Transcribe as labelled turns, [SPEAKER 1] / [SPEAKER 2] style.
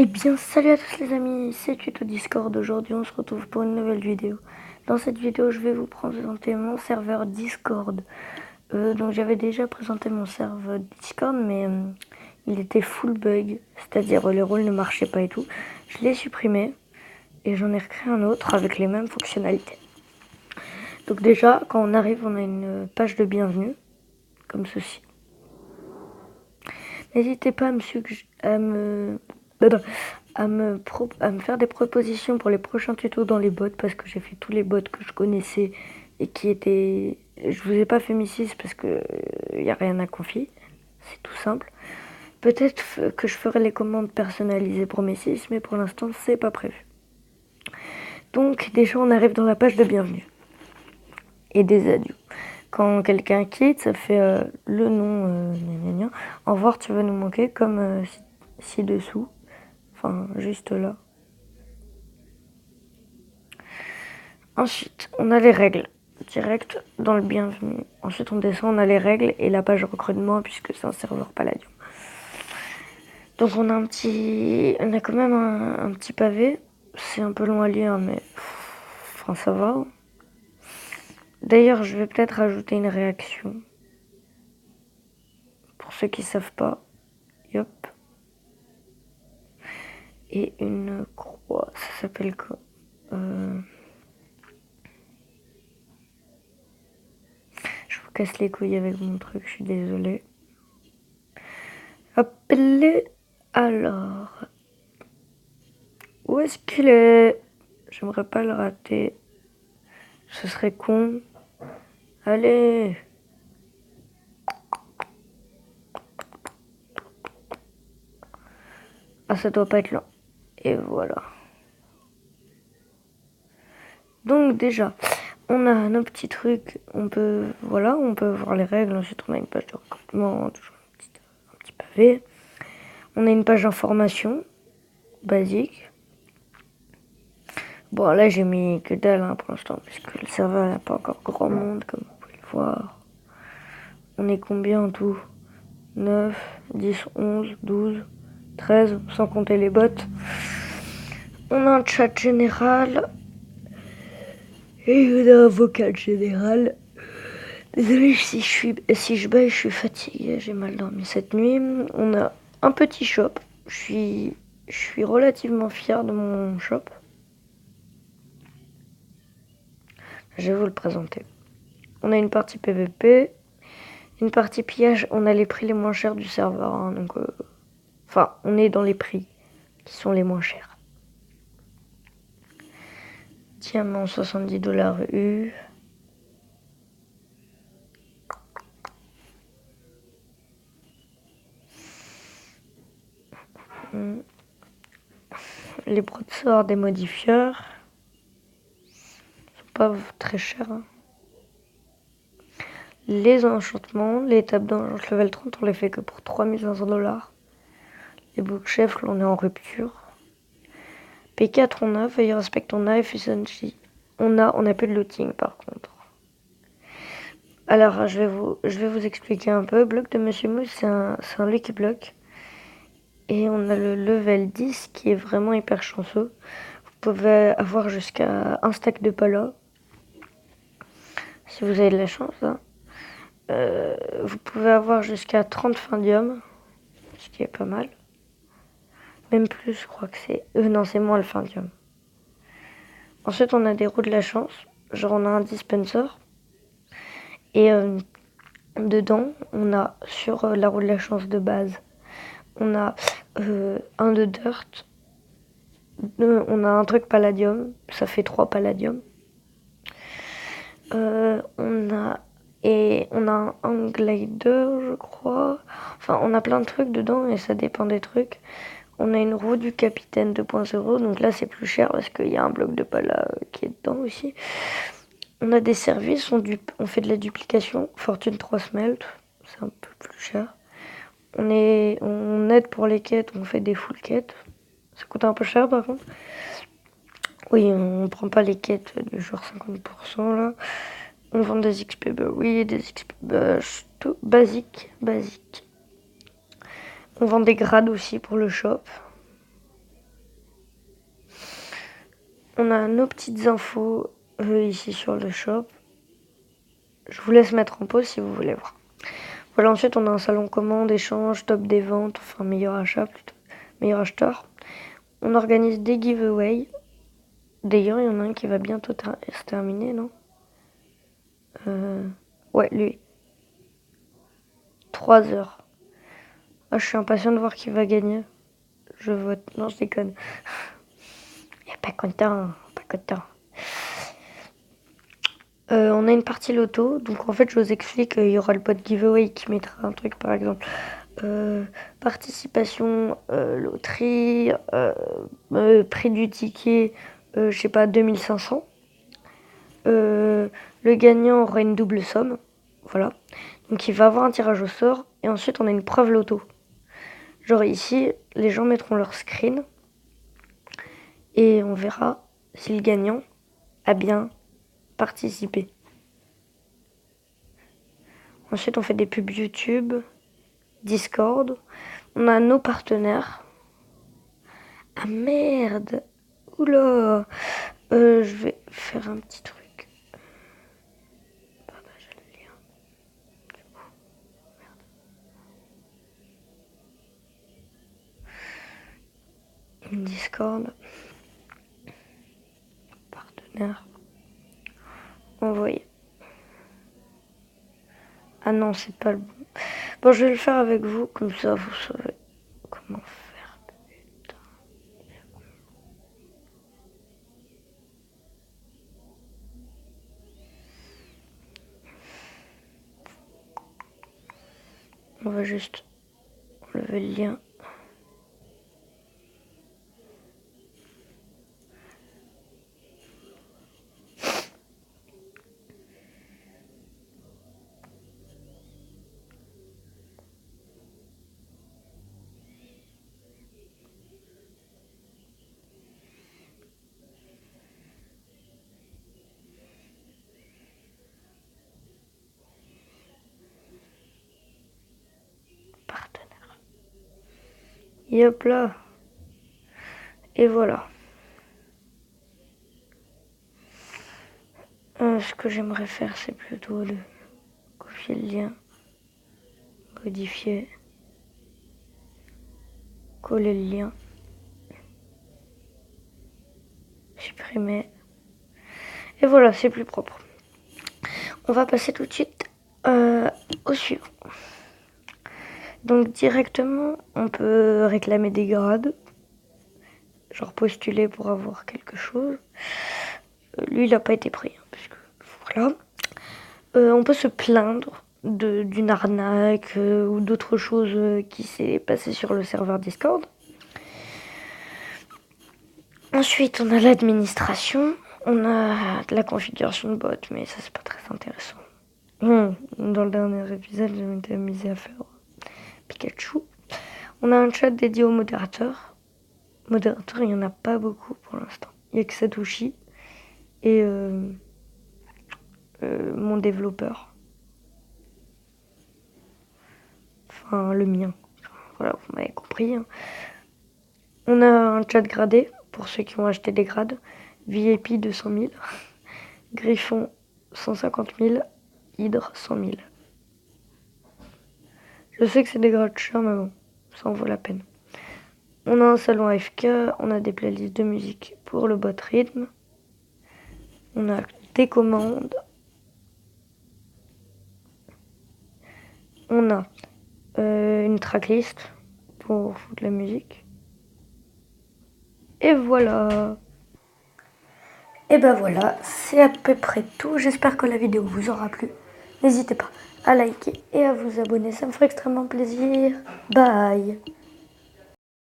[SPEAKER 1] Eh bien, salut à tous les amis, c'est Tuto Discord. Aujourd'hui, on se retrouve pour une nouvelle vidéo. Dans cette vidéo, je vais vous présenter mon serveur Discord. Donc, j'avais déjà présenté mon serveur Discord, mais il était full bug, c'est-à-dire les rôles ne marchaient pas et tout. Je l'ai supprimé et j'en ai recréé un autre avec les mêmes fonctionnalités. Donc déjà, quand on arrive, on a une page de bienvenue, comme ceci. N'hésitez pas à me faire des propositions pour les prochains tutos dans les bots, parce que j'ai fait tous les bots que je connaissais et qui étaient... Je vous ai pas fait Mi6 parce que y a rien à confier, c'est tout simple. Peut-être que je ferai les commandes personnalisées pour mes 6, mais pour l'instant c'est pas prévu. Donc déjà on arrive dans la page de bienvenue et des adieux. Quand quelqu'un quitte, ça fait le nom, au revoir, tu vas nous manquer, comme ci-dessous, enfin juste là. Ensuite, on a les règles, direct dans le bienvenu. Ensuite, on descend, on a les règles et la page recrutement, puisque c'est un serveur Palladium. Donc on a quand même un petit pavé. C'est un peu long à lire, mais enfin ça va. D'ailleurs, je vais peut-être rajouter une réaction. Pour ceux qui savent pas. Hop. Et une croix, ça s'appelle quoi Je vous casse les couilles avec mon truc, je suis désolée. Hop, alors. Où est-ce qu'il est? J'aimerais pas le rater. Ce serait con. Allez. Ah, ça doit pas être là. Et voilà. Donc déjà, on a nos petits trucs. On peut voir les règles. Ensuite, on a une page de recrutement, toujours un petit pavé. On a une page d'information basique. Bon, là, j'ai mis que dalle pour l'instant, puisque le serveur n'a pas encore grand monde, comme vous pouvez le voir. On est combien en tout? 9, 10, 11, 12, 13, sans compter les bots. On a un chat général. Et on a un vocal général. Désolée si je baille, je suis fatiguée, j'ai mal dormi cette nuit. On a un petit shop. Je suis relativement fière de mon shop. Je vais vous le présenter. On a une partie PVP, une partie pillage. On a les prix les moins chers du serveur. Donc, enfin, on est dans les prix qui sont les moins chers. Diamant 70$ U. Les broadswords des modifieurs. Ils sont pas très chers. Les enchantements, les tables d'enchantement level 30, on les fait que pour 3500$. Les bookshelves, on est en rupture. P4, on a, Fire Respect, on a, Efficiency. On a plus de looting par contre. Alors, je vais vous expliquer un peu. Bloc de Monsieur Mousse, c'est un Lucky Block. Et on a le level 10 qui est vraiment hyper chanceux. Vous pouvez avoir jusqu'à un stack de pala. Si vous avez de la chance. Hein. Vous pouvez avoir jusqu'à 30 findium. Ce qui est pas mal. Même plus, je crois que c'est... non, c'est moins le findium. Ensuite, on a des roues de la chance. Genre, on a un dispenser. Et dedans, on a sur la roue de la chance de base, on a un de dirt. On a un truc palladium. Ça fait 3 palladium. On a un glider, je crois. Enfin, on a plein de trucs dedans et ça dépend des trucs. On a une roue du capitaine 2.0, donc là c'est plus cher parce qu'il y a un bloc de pala qui est dedans aussi. On a des services, on fait de la duplication, fortune 3 smelt, c'est un peu plus cher. On aide pour les quêtes, on fait des full quêtes. Ça coûte un peu cher par contre. Oui, on prend pas les quêtes du genre 50% là. On vend des XP, bah oui, des XP, tout basique. On vend des grades aussi pour le shop. On a nos petites infos ici sur le shop. Je vous laisse mettre en pause si vous voulez voir. Voilà, ensuite on a un salon commande, échange, top des ventes, enfin meilleur achat plutôt, meilleur acheteur. On organise des giveaways. D'ailleurs, il y en a un qui va bientôt se terminer, non? Ouais, lui. 3 heures. Ah, je suis impatient de voir qui va gagner. Je vote. Non, je déconne. Il n'y a pas content, pas content. On a une partie loto, donc en fait je vous explique, il y aura le bot giveaway qui mettra un truc par exemple participation, loterie, prix du ticket, je sais pas 2500. Le gagnant aura une double somme, voilà. Donc il va avoir un tirage au sort et ensuite on a une preuve loto. Genre ici, les gens mettront leur screen et on verra si le gagnant a bien participé. Ensuite, on fait des pubs YouTube, Discord. On a nos partenaires. Ah merde! Oula! Je vais faire un petit truc. Partager le lien. Merde. Discord. Partenaire. Envoyer. Ah non, c'est pas le bon. Bon, je vais le faire avec vous, comme ça vous saurez comment faire. Putain. On va juste enlever le lien. Partenaire. Et hop là. Et voilà. Ce que j'aimerais faire, c'est plutôt de copier le lien, modifier, coller le lien, supprimer. Et voilà, c'est plus propre. On va passer tout de suite au suivant. Donc directement, on peut réclamer des grades, genre postuler pour avoir quelque chose. Lui, il n'a pas été pris, hein, parce que voilà. On peut se plaindre d'une arnaque ou d'autre chose qui s'est passé sur le serveur Discord. Ensuite, on a l'administration. On a de la configuration de bot, mais ça, c'est pas très intéressant. Dans le dernier épisode, je m'étais amusé à faire Pikachu. On a un chat dédié aux modérateurs. Modérateurs, il n'y en a pas beaucoup pour l'instant. Il n'y a que Satoshi et mon développeur. Enfin, le mien. Voilà, vous m'avez compris. Hein. On a un chat gradé pour ceux qui ont acheté des grades. VIP 200 000. Griffon 150 000. Hydre 100 000. Je sais que c'est des grades chers, mais bon, ça en vaut la peine. On a un salon AFK, on a des playlists de musique pour le bot rythme. On a des commandes. On a une tracklist pour foutre la musique. Et voilà. Et ben voilà, c'est à peu près tout. J'espère que la vidéo vous aura plu. N'hésitez pas à liker et à vous abonner, ça me ferait extrêmement plaisir. Bye.